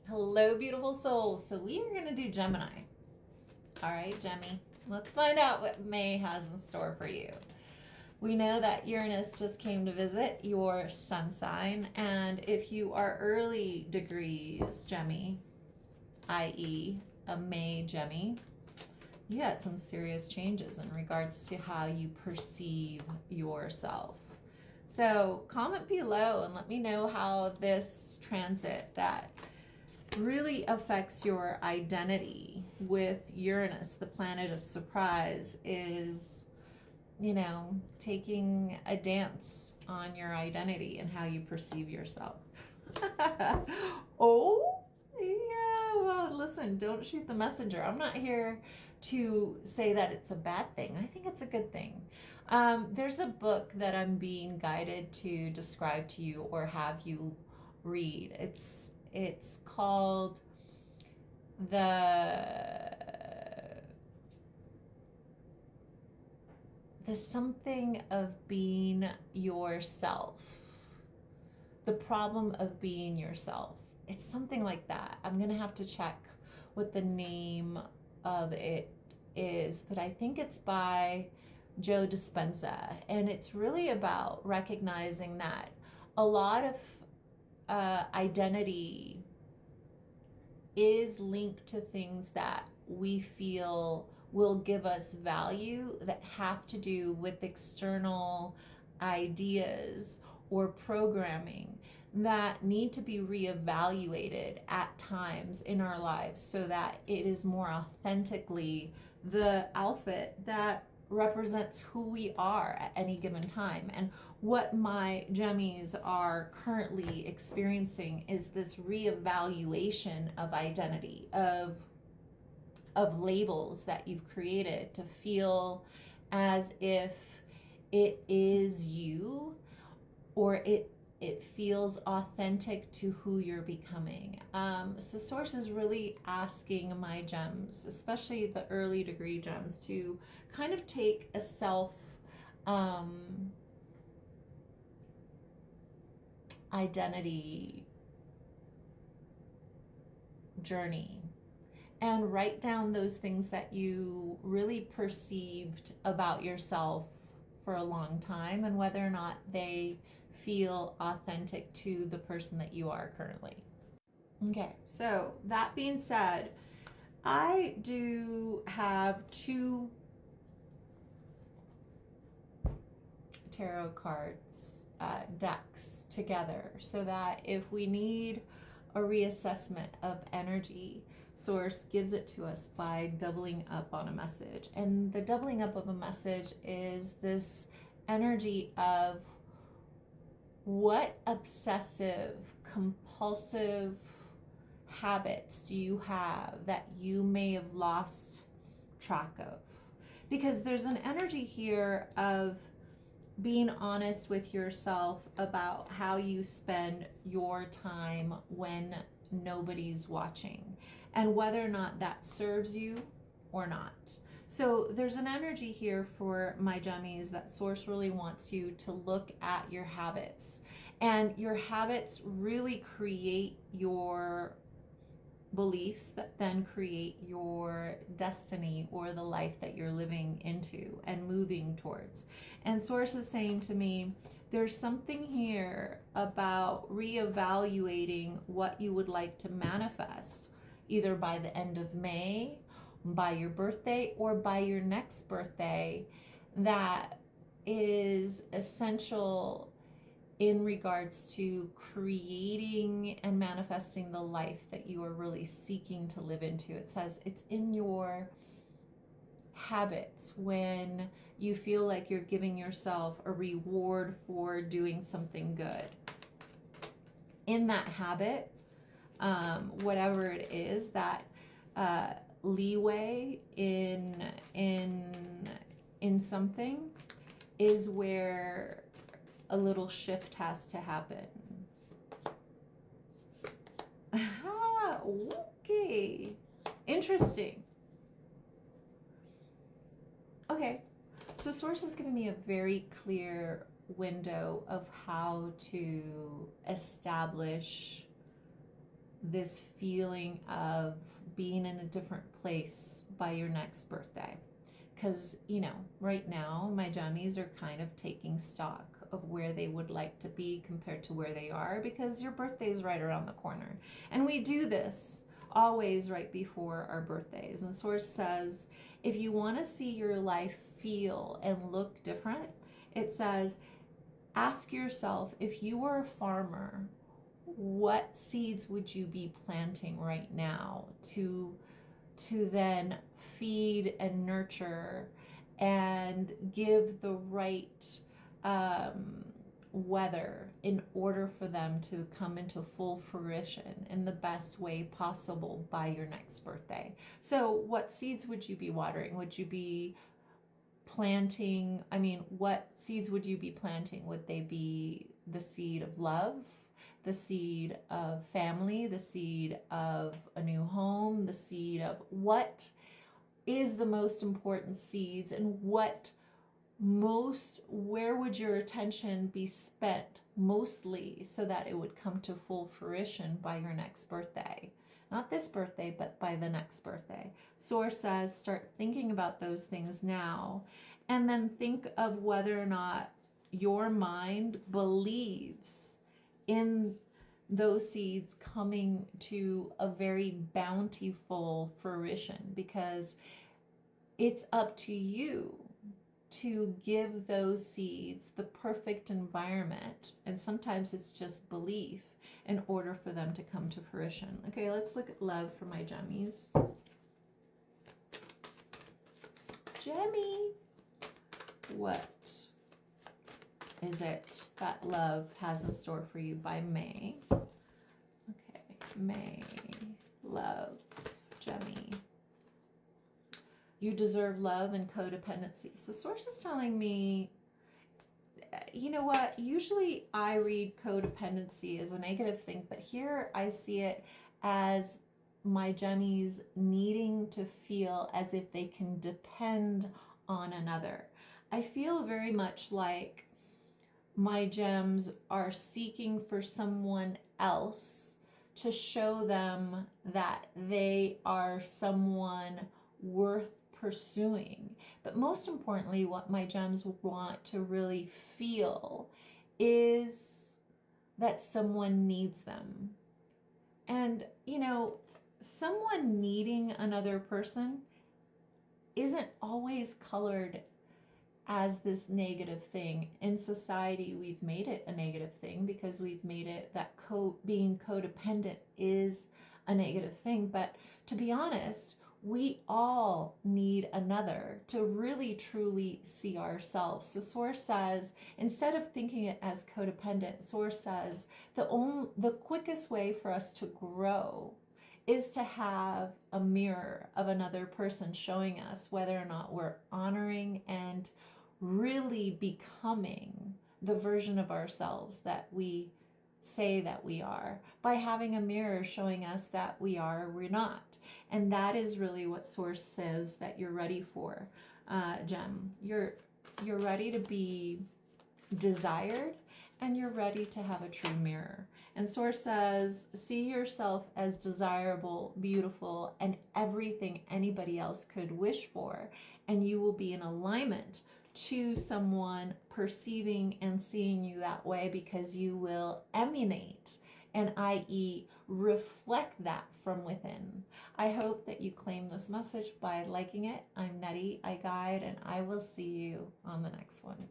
Hello, beautiful souls. So we are going to do Gemini. All right, Gemmy, let's find out what May has in store for you. We know that Uranus just came to visit your sun sign, and if you are early degrees Gemmy, i.e. a May Gemmy, you had some serious changes in regards to how you perceive yourself. So comment below and let me know how this transit that really affects your identity with Uranus, the planet of surprise, is, taking a dance on your identity and how you perceive yourself. Oh, yeah, well, listen, don't shoot the messenger. I'm not here to say that it's a bad thing. I think it's a good thing. There's a book that I'm being guided to describe to you or have you read. It's called the something of being yourself. The problem of being yourself. It's something like that. I'm going to have to check what the name of it is, but I think it's by Joe Dispenza, and it's really about recognizing that a lot of identity is linked to things that we feel will give us value that have to do with external ideas or programming that need to be reevaluated at times in our lives so that it is more authentically the outfit that represents who we are at any given time. And what my Gemmies are currently experiencing is this reevaluation of identity, of labels that you've created to feel as if it is you, or it feels authentic to who you're becoming. So Source is really asking my gems, especially the early degree gems, to kind of take a self identity journey and write down those things that you really perceived about yourself for a long time and whether or not they feel authentic to the person that you are currently. Okay, so that being said, I do have 2 tarot cards decks together so that if we need a reassessment of energy, Source gives it to us by doubling up on a message. And the doubling up of a message is this energy of what obsessive, compulsive habits do you have that you may have lost track of? Because there's an energy here of being honest with yourself about how you spend your time when nobody's watching and whether or not that serves you or not. So there's an energy here for my Gemmies that Source really wants you to look at your habits, and your habits really create your beliefs that then create your destiny or the life that you're living into and moving towards. And Source is saying to me, there's something here about reevaluating what you would like to manifest, either by the end of May, by your birthday, or by your next birthday, that is essential in regards to creating and manifesting the life that you are really seeking to live into. It says it's in your habits when you feel like you're giving yourself a reward for doing something good. In that habit, whatever it is, that leeway in something is where a little shift has to happen. Ah, okay. Interesting. Okay, so Source is giving me a very clear window of how to establish this feeling of being in a different place by your next birthday. Because, you know, right now my jammies are kind of taking stock of where they would like to be compared to where they are, because your birthday is right around the corner. And we do this always right before our birthdays. And Source says, if you want to see your life feel and look different, it says, ask yourself, if you were a farmer, what seeds would you be planting right now to then feed and nurture and give the right weather in order for them to come into full fruition in the best way possible by your next birthday. So what seeds would you be watering? Would you be planting, what seeds would you be planting? Would they be the seed of love, the seed of family, the seed of a new home, the seed of what is the most important seeds, and where would your attention be spent mostly so that it would come to full fruition by your next birthday? Not this birthday, but by the next birthday. Source says, start thinking about those things now, and then think of whether or not your mind believes in those seeds coming to a very bountiful fruition, because it's up to you to give those seeds the perfect environment. And sometimes it's just belief in order for them to come to fruition. Okay, let's look at love for my jammies. Jemmy, what is it that love has in store for you by May? Okay, May, love, Jemmy. You deserve love and codependency. So Source is telling me, you know what? Usually I read codependency as a negative thing, but here I see it as my jammies needing to feel as if they can depend on another. I feel very much like my gems are seeking for someone else to show them that they are someone worth pursuing. But most importantly, what my gems want to really feel is that someone needs them. And, you know, someone needing another person isn't always colored as this negative thing. In society, we've made it a negative thing because we've made it that being codependent is a negative thing. But to be honest, we all need another to really truly see ourselves. So Source says, instead of thinking it as codependent, Source says the quickest way for us to grow is to have a mirror of another person showing us whether or not we're honoring and really becoming the version of ourselves that we say that we are, by having a mirror showing us that we are or we're not. And that is really what Source says that you're ready for, Gem. You're ready to be desired, and you're ready to have a true mirror. And Source says, see yourself as desirable, beautiful, and everything anybody else could wish for, and you will be in alignment to someone perceiving and seeing you that way, because you will emanate and i.e. reflect that from within. I hope that you claim this message by liking it. I'm Nety, I guide, and I will see you on the next one.